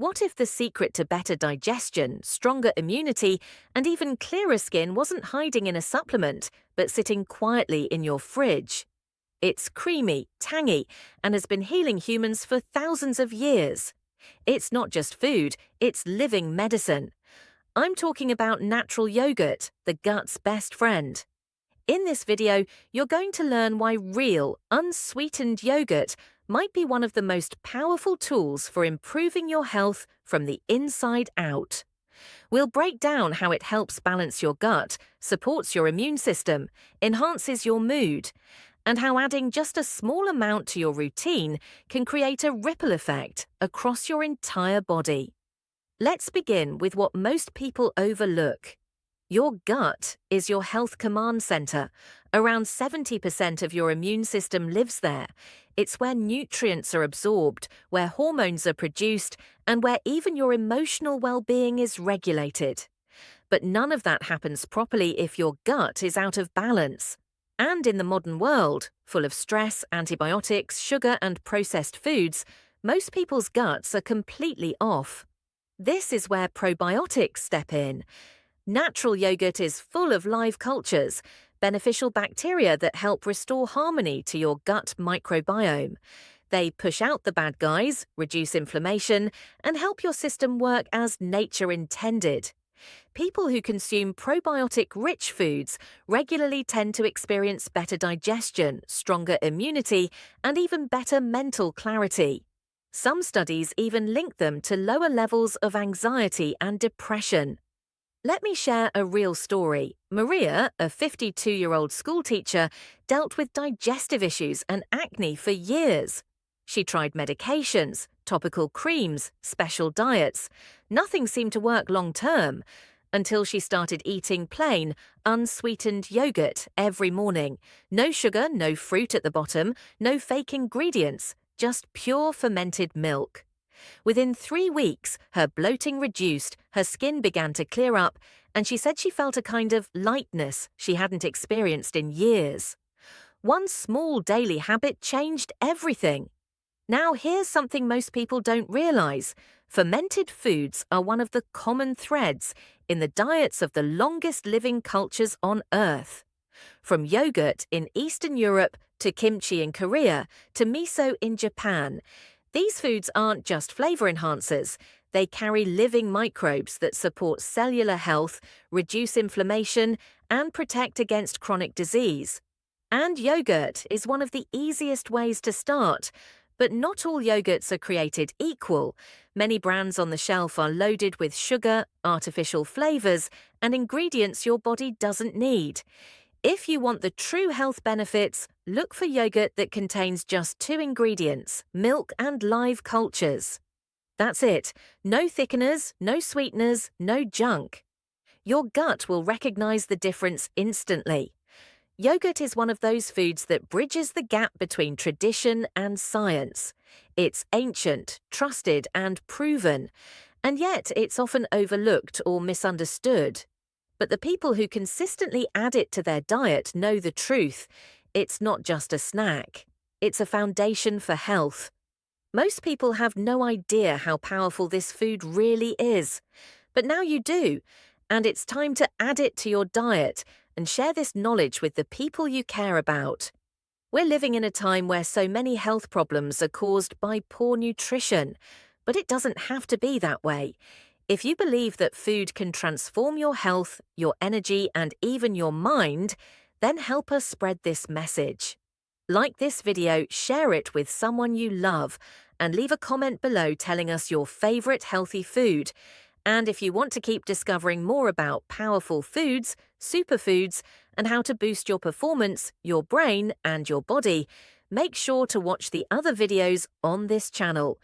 What if the secret to better digestion, stronger immunity, and even clearer skin wasn't hiding in a supplement, but sitting quietly in your fridge? It's creamy, tangy, and has been healing humans for thousands of years. It's not just food, it's living medicine. I'm talking about natural yogurt, the gut's best friend. In this video, you're going to learn why real, unsweetened yogurt might be one of the most powerful tools for improving your health from the inside out. We'll break down how it helps balance your gut, supports your immune system, enhances your mood, and how adding just a small amount to your routine can create a ripple effect across your entire body. Let's begin with what most people overlook. Your gut is your health command center. Around 70% of your immune system lives there. It's where nutrients are absorbed, where hormones are produced, and where even your emotional well-being is regulated. But none of that happens properly if your gut is out of balance. And in the modern world, full of stress, antibiotics, sugar, and processed foods, most people's guts are completely off. This is where probiotics step in. Natural yogurt is full of live cultures, beneficial bacteria that help restore harmony to your gut microbiome. They push out the bad guys, reduce inflammation, and help your system work as nature intended. People who consume probiotic-rich foods regularly tend to experience better digestion, stronger immunity, and even better mental clarity. Some studies even link them to lower levels of anxiety and depression. Let me share a real story. Maria, a 52-year-old schoolteacher, dealt with digestive issues and acne for years. She tried medications, topical creams, special diets. Nothing seemed to work long-term until she started eating plain, unsweetened yogurt every morning. No sugar, no fruit at the bottom, no fake ingredients, just pure fermented milk. Within 3 weeks, her bloating reduced, her skin began to clear up, and she said she felt a kind of lightness she hadn't experienced in years. One small daily habit changed everything. Now here's something most people don't realize. Fermented foods are one of the common threads in the diets of the longest living cultures on Earth. From yogurt in Eastern Europe to kimchi in Korea to miso in Japan, these foods aren't just flavor enhancers. They carry living microbes that support cellular health, reduce inflammation, and protect against chronic disease. And yogurt is one of the easiest ways to start. But not all yogurts are created equal. Many brands on the shelf are loaded with sugar, artificial flavors, and ingredients your body doesn't need. If you want the true health benefits, look for yogurt that contains just 2 ingredients, milk and live cultures. That's it. No thickeners, no sweeteners, no junk. Your gut will recognize the difference instantly. Yogurt is one of those foods that bridges the gap between tradition and science. It's ancient, trusted, and proven, and yet it's often overlooked or misunderstood. But the people who consistently add it to their diet know the truth. It's not just a snack. It's a foundation for health. Most people have no idea how powerful this food really is. But now you do, and it's time to add it to your diet and share this knowledge with the people you care about. We're living in a time where so many health problems are caused by poor nutrition, but it doesn't have to be that way. If you believe that food can transform your health, your energy, and even your mind, then help us spread this message. Like this video, share it with someone you love, and leave a comment below telling us your favorite healthy food. And if you want to keep discovering more about powerful foods, superfoods, and how to boost your performance, your brain, and your body, make sure to watch the other videos on this channel.